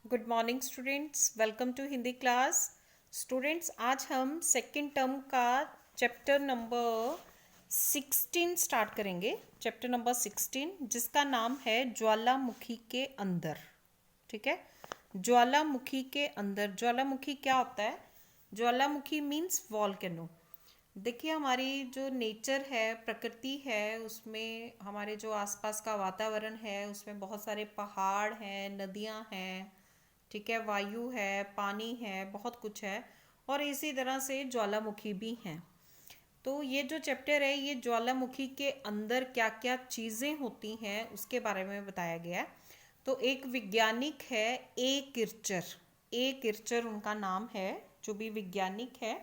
Good morning students, welcome to Hindi class. Students, आज हम second term का चैप्टर नंबर 16 स्टार्ट करेंगे। चैप्टर नंबर 16 जिसका नाम है ज्वालामुखी के अंदर। ठीक है, ज्वालामुखी के अंदर। ज्वालामुखी क्या होता है? ज्वालामुखी मीन्स वॉल्केनो। देखिए, हमारी जो नेचर है, प्रकृति है, उसमें हमारे जो आसपास का वातावरण है उसमें बहुत सारे पहाड़ हैं, नदियाँ हैं, ठीक है, वायु है, पानी है, बहुत कुछ है। और इसी तरह से ज्वालामुखी भी हैं। तो ये जो चैप्टर है ये ज्वालामुखी के अंदर क्या क्या चीज़ें होती हैं उसके बारे में बताया गया है। तो एक वैज्ञानिक है, ए किर्चर। ए किर्चर उनका नाम है, जो भी वैज्ञानिक है।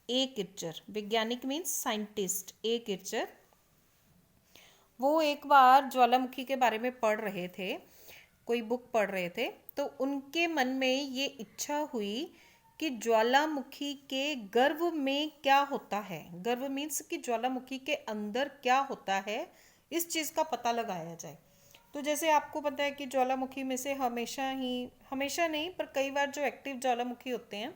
ए किर्चर, वैज्ञानिक मीन्स साइंटिस्ट। ए किर्चर वो एक बार ज्वालामुखी के बारे में पढ़ रहे थे, कोई बुक पढ़ रहे थे। तो उनके मन में ये इच्छा हुई कि ज्वालामुखी के गर्भ में क्या होता है। गर्भ मीन्स कि ज्वालामुखी के अंदर क्या होता है, इस चीज़ का पता लगाया जाए। तो जैसे आपको पता है कि ज्वालामुखी में से हमेशा नहीं पर कई बार जो एक्टिव ज्वालामुखी होते हैं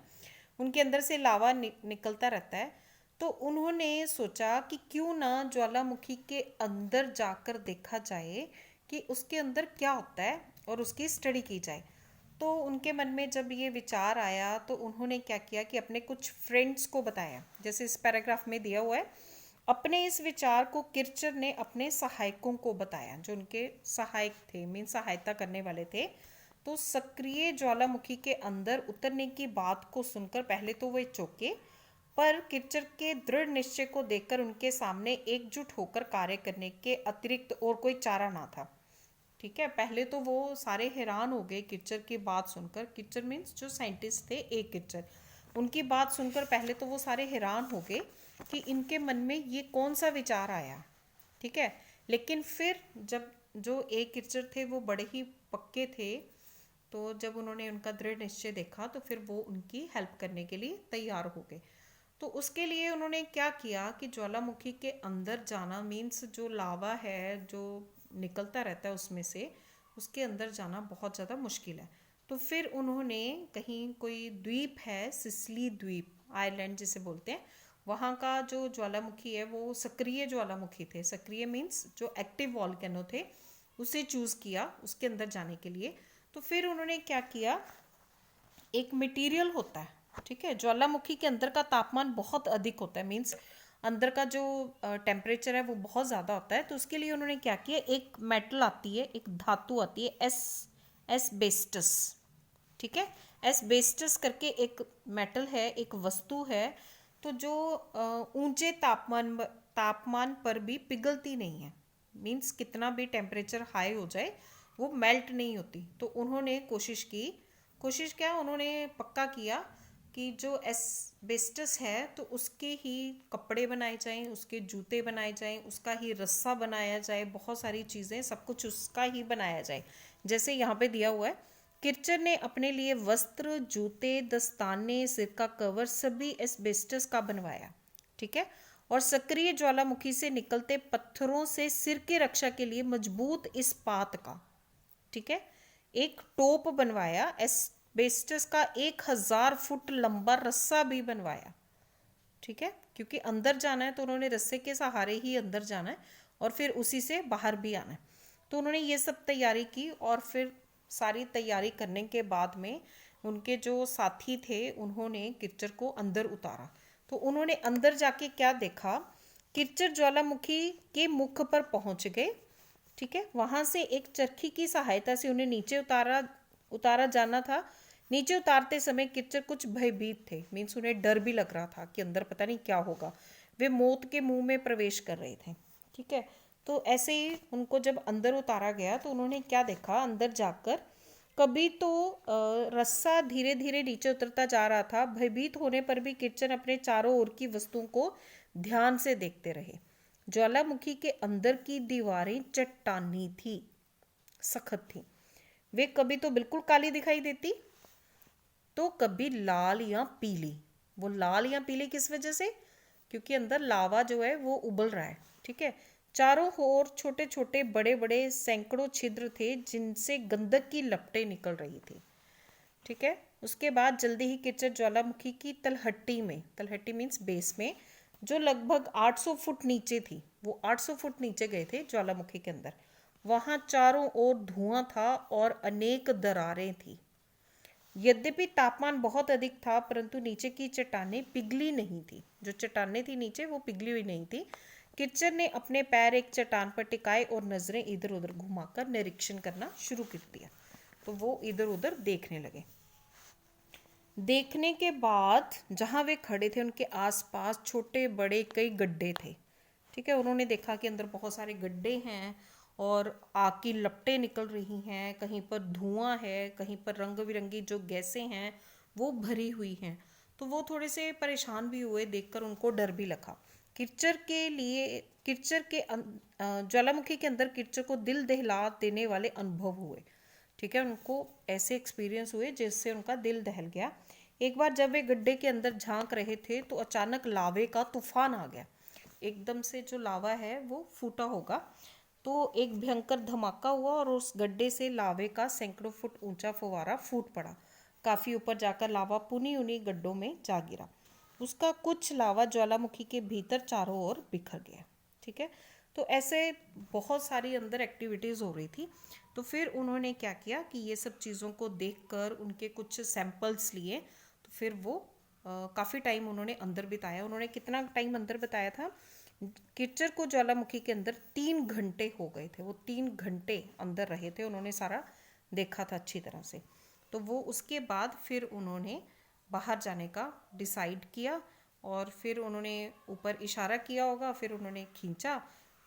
उनके अंदर से लावा निकलता रहता है। तो उन्होंने सोचा कि क्यों ना ज्वालामुखी के अंदर जाकर देखा जाए कि उसके अंदर क्या होता है और उसकी स्टडी की जाए। तो उनके मन में जब ये विचार आया तो उन्होंने क्या किया कि अपने कुछ फ्रेंड्स को बताया, जैसे इस पैराग्राफ में दिया हुआ है। अपने इस विचार को किर्चर ने अपने सहायकों को बताया, जो उनके सहायक थे, मीन सहायता करने वाले थे। तो सक्रिय ज्वालामुखी के अंदर उतरने की बात को सुनकर पहले तो वे चौंके, पर किर्चर के दृढ़ निश्चय को देखकर उनके सामने एकजुट होकर कार्य करने के अतिरिक्त और कोई चारा ना था। ठीक है, पहले तो वो सारे हैरान हो गए किर्चर की बात सुनकर। किर्चर मीन्स जो साइंटिस्ट थे, ए किर्चर। उनकी बात सुनकर पहले तो वो सारे हैरान हो गए कि इनके मन में ये कौन सा विचार आया। ठीक है, लेकिन फिर जब जो ए किर्चर थे वो बड़े ही पक्के थे, तो जब उन्होंने उनका दृढ़ निश्चय देखा तो फिर वो उनकी हेल्प करने के लिए तैयार हो गए। तो उसके लिए उन्होंने क्या किया कि ज्वालामुखी के अंदर जाना मीन्स जो लावा है जो निकलता रहता है उसमें से, उसके अंदर जाना बहुत ज़्यादा मुश्किल है। तो फिर उन्होंने कहीं कोई द्वीप है, सिसिली द्वीप, आयरलैंड जिसे बोलते हैं, वहाँ का जो ज्वालामुखी है वो सक्रिय ज्वालामुखी थे। सक्रिय मीन्स जो एक्टिव वॉल्केनो थे, उसे चूज़ किया उसके अंदर जाने के लिए। तो फिर उन्होंने क्या किया, एक मटेरियल होता है, ठीक है, ज्वालामुखी के अंदर का तापमान बहुत अधिक होता है, मीन्स अंदर का जो टेम्परेचर है वो बहुत ज़्यादा होता है। तो उसके लिए उन्होंने क्या किया, एक मेटल आती है, एक धातु आती है, एसबेस्टस। ठीक है, एसबेस्टस करके एक मेटल है, एक वस्तु है। तो जो ऊंचे तापमान पर भी पिघलती नहीं है, मीन्स कितना भी टेम्परेचर हाई हो जाए वो मेल्ट नहीं होती। तो उन्होंने कोशिश क्या, उन्होंने पक्का किया कि जो एस्बेस्टस है तो उसके ही कपड़े बनाए जाएं, उसके जूते बनाए जाएं, उसका ही रस्सा बनाया जाए, बहुत सारी चीज़ें, सब कुछ उसका ही बनाया जाए, जैसे यहाँ पे दिया हुआ है। किर्चर ने अपने लिए वस्त्र, जूते, दस्ताने, सिर का कवर सभी एस्बेस्टस का बनवाया। ठीक है, और सक्रिय ज्वालामुखी से निकलते पत्थरों से सिर की रक्षा के लिए मजबूत इस्पात का, ठीक है, एक टोप बनवाया। एस्बेस्टस का 1000 फुट लंबा रस्सा भी बनवाया। ठीक है, क्योंकि अंदर जाना है तो उन्होंने रस्से के सहारे ही अंदर जाना है और फिर उसी से बाहर भी आना है। तो उन्होंने ये सब तैयारी की और फिर सारी तैयारी करने के बाद में उनके जो साथी थे उन्होंने किर्चर को अंदर उतारा। तो उन्होंने अंदर जाके क्या देखा, किर्चर ज्वालामुखी के मुख पर पहुंच गए। ठीक है, वहां से एक चरखी की सहायता से उन्हें नीचे उतारा जाना था। नीचे उतारते समय किच्चर कुछ भयभीत थे, मीन्स उन्हें डर भी लग रहा था कि अंदर पता नहीं क्या होगा। वे मौत के मुंह में प्रवेश कर रहे थे। ठीक है, तो ऐसे ही उनको जब अंदर उतारा गया तो उन्होंने क्या देखा, अंदर जाकर कभी तो रस्सा धीरे धीरे नीचे उतरता जा रहा था। भयभीत होने पर भी किच्चन अपने चारों ओर की वस्तुओं को ध्यान से देखते रहे। ज्वालामुखी के अंदर की दीवारें चट्टानी थी, सख्त थी। वे कभी तो बिल्कुल काली दिखाई देती, तो कभी लाल या पीली। वो लाल या पीली किस वजह से, क्योंकि अंदर लावा जो है वो उबल रहा है। ठीक है, चारों ओर छोटे छोटे बड़े बड़े सैकड़ों छिद्र थे जिनसे गंधक की लपटें निकल रही थी। ठीक है। उसके बाद जल्दी ही किच्चर ज्वालामुखी की तलहटी में, तलहटी मीन्स बेस में, जो लगभग 800 फुट नीचे थी, वो 800 फुट नीचे गए थे ज्वालामुखी के अंदर। वहाँ चारों ओर धुआं था और अनेक दरारें थी। यद्यपि तापमान बहुत अधिक था, परंतु नीचे की चट्टानें पिघली नहीं थी। जो चट्टानें थी नीचे वो पिघली हुई नहीं थी। किच्चर ने अपने पैर एक चट्टान पर टिकाए और नजरें इधर उधर घुमाकर निरीक्षण करना शुरू कर दिया। तो वो इधर उधर देखने लगे। देखने के बाद जहाँ वे खड़े थे उनके आसपास छोटे बड़े कई गड्ढे थे। ठीक है, उन्होंने देखा कि अंदर बहुत सारे गड्ढे हैं और आग की लपटें निकल रही हैं, कहीं पर धुआं है, कहीं पर रंग बिरंगी जो गैसें हैं वो भरी हुई हैं। तो वो थोड़े से परेशान भी हुए, देखकर उनको डर भी लगा। किच्चर के ज्वालामुखी के अंदर किच्चर को दिल दहला देने वाले अनुभव हुए। ठीक है, उनको ऐसे एक्सपीरियंस हुए जिससे उनका दिल दहल गया। एक बार जब वे गड्ढे के अंदर झांक रहे थे तो अचानक लावे का तूफान आ गया। एकदम से जो लावा है वो फूटा होगा, तो एक भयंकर धमाका हुआ और उस गड्ढे से लावे का सैकड़ों फुट ऊंचा फुवारा फूट पड़ा। काफ़ी ऊपर जाकर लावा पुनी उन्हीं गड्ढों में जा गिरा। उसका कुछ लावा ज्वालामुखी के भीतर चारों ओर बिखर गया। ठीक है, तो ऐसे बहुत सारी अंदर एक्टिविटीज़ हो रही थी। तो फिर उन्होंने क्या किया कि ये सब चीज़ों को देखकर उनके कुछ सैंपल्स लिए। तो फिर वो काफ़ी टाइम उन्होंने अंदर बिताया। उन्होंने कितना टाइम अंदर बताया था? किच्चर को ज्वालामुखी के अंदर 3 घंटे हो गए थे। वो 3 घंटे अंदर रहे थे, उन्होंने सारा देखा था अच्छी तरह से। तो वो उसके बाद फिर उन्होंने बाहर जाने का डिसाइड किया और फिर उन्होंने ऊपर इशारा किया होगा, फिर उन्होंने खींचा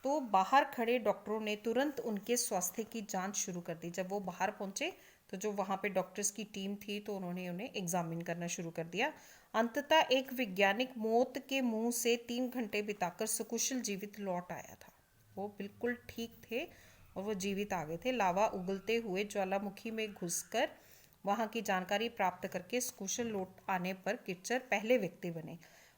तो बाहर खड़े डॉक्टरों ने तुरंत उनके स्वास्थ्य की जांच शुरू कर दी। जब वो बाहर पहुंचे तो जो वहाँ पे डॉक्टर्स की टीम थी तो उन्होंने उन्हें एग्जामिन करना शुरू कर दिया। अंततः एक वैज्ञानिक मौत के मुंह से 3 घंटे बिताकर सकुशल जीवित लौट आया था। वो बिल्कुल ठीक थे और वो जीवित आ गए थे। लावा उगलते हुए ज्वालामुखी में घुसकर वहाँ की जानकारी प्राप्त करके सकुशल लौट आने पर किच्चर पहले व्यक्ति बने।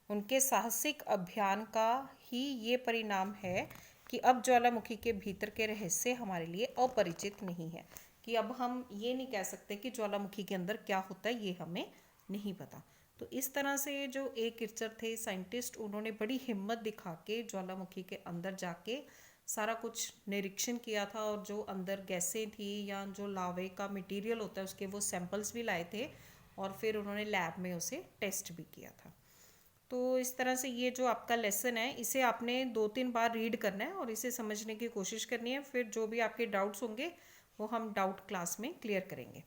उनके साहसिक अभियान का ही ये परिणाम है कि अब ज्वालामुखी के भीतर के रहस्य हमारे लिए अपरिचित नहीं है। कि अब हम ये नहीं कह सकते कि ज्वालामुखी के अंदर क्या होता है, ये हमें नहीं पता। तो इस तरह से जो ए किच्चर थे साइंटिस्ट, उन्होंने बड़ी हिम्मत दिखा के ज्वालामुखी के अंदर जाके सारा कुछ निरीक्षण किया था और जो अंदर गैसें थी या जो लावे का मटेरियल होता है उसके वो सैंपल्स भी लाए थे और फिर उन्होंने लैब में उसे टेस्ट भी किया था। तो इस तरह से ये जो आपका लेसन है इसे आपने 2-3 बार रीड करना है और इसे समझने की कोशिश करनी है। फिर जो भी आपके डाउट्स होंगे वो हम डाउट क्लास में क्लियर करेंगे।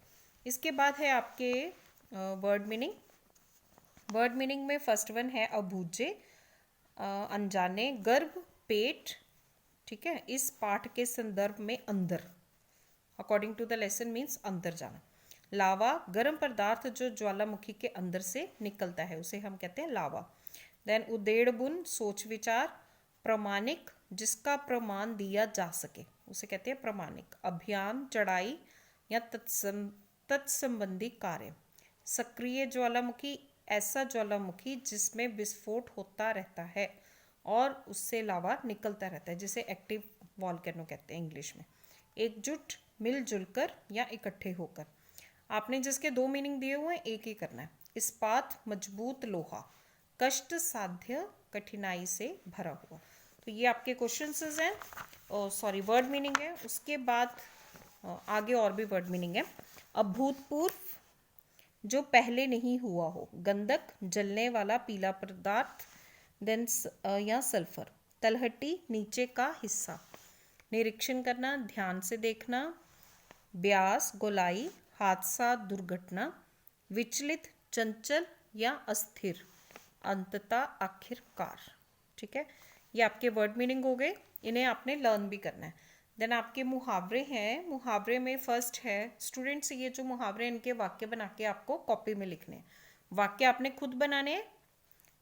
इसके बाद है आपके वर्ड मीनिंग। वर्ड मीनिंग में फर्स्ट वन है अबूझे, अनजाने, गर्भ, पेट। ठीक है, इस पाठ के संदर्भ में अंदर, according to the lesson means अंदर जाना। लावा, गर्म पदार्थ जो ज्वालामुखी के अंदर से निकलता है उसे हम कहते हैं लावा। देन उदेड़बुन, सोच विचार। प्रमाणिक, जिसका प्रमाण दिया जा सके उसे कहते हैं प्रमाणिक। अभियान, चढ़ाई या तत्संबंधी कार्य। सक्रिय ज्वालामुखी, ऐसा ज्वालामुखी जिसमें विस्फोट होता रहता है और उससे लावा निकलता रहता है, जिसे एक्टिव वॉल्केनो कहते हैं इंग्लिश में। एकजुट, मिलजुल कर या इकट्ठे होकर। आपने जिसके 2 मीनिंग दिए हुए हैं एक ही करना है। इस्पात, मजबूत लोहा। कष्ट साध्य, कठिनाई से भरा हुआ। तो ये आपके क्वेश्चंस हैं, सॉरी वर्ड मीनिंग है। उसके बाद आगे और भी वर्ड मीनिंग है। अभूतपूर्व, जो पहले नहीं हुआ हो। गंधक, जलने वाला पीला पदार्थ। देन या सल्फर। तलहटी, नीचे का हिस्सा। निरीक्षण करना, ध्यान से देखना। ब्यास, गोलाई, हादसा, दुर्घटना। विचलित, चंचल या अस्थिर। अंततः, आखिरकार। ठीक है, ये आपके वर्ड मीनिंग हो गए। इन्हें आपने लर्न भी करना है। देन आपके मुहावरे हैं। मुहावरे में फर्स्ट है, स्टूडेंट्स ये जो मुहावरे इनके वाक्य बना के आपको कॉपी में लिखने हैं। वाक्य आपने खुद बनाने हैं।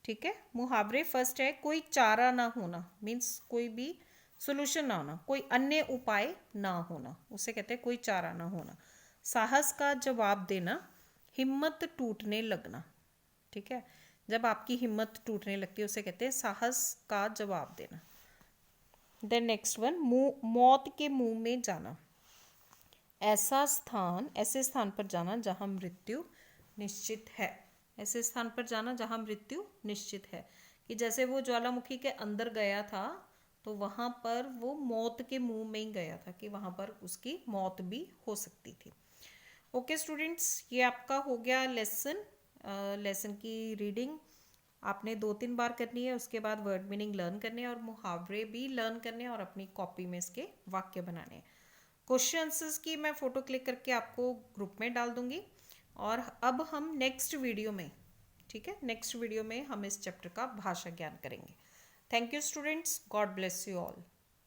ठीक है, मुहावरे फर्स्ट है, कोई चारा ना होना मीन्स कोई भी सोल्यूशन ना होना, कोई अन्य उपाय ना होना, उसे कहते हैं कोई चारा ना होना। साहस का जवाब देना, हिम्मत टूटने लगना। ठीक है, जब आपकी हिम्मत टूटने लगती है उसे कहते हैं साहस का जवाब देना। देन नेक्स्ट वन, मौत के मुंह में जाना। ऐसे स्थान पर जाना जहाँ मृत्यु निश्चित है। ऐसे स्थान पर जाना जहाँ मृत्यु निश्चित है, कि जैसे वो ज्वालामुखी के अंदर गया था तो वहाँ पर वो मौत के मुंह में ही गया था, कि वहाँ पर उसकी मौत भी हो सकती थी। ओके स्टूडेंट्स, ये आपका हो गया लेसन की रीडिंग आपने 2-3 बार करनी है। उसके बाद वर्ड मीनिंग लर्न करने हैं और मुहावरे भी लर्न करने हैं और अपनी कॉपी में इसके वाक्य बनाने हैं। क्वेश्चन आंसर्स की मैं फ़ोटो क्लिक करके आपको ग्रुप में डाल दूंगी। और अब हम नेक्स्ट वीडियो में, ठीक है, नेक्स्ट वीडियो में हम इस चैप्टर का भाषा ज्ञान करेंगे। Thank you students, God bless you all.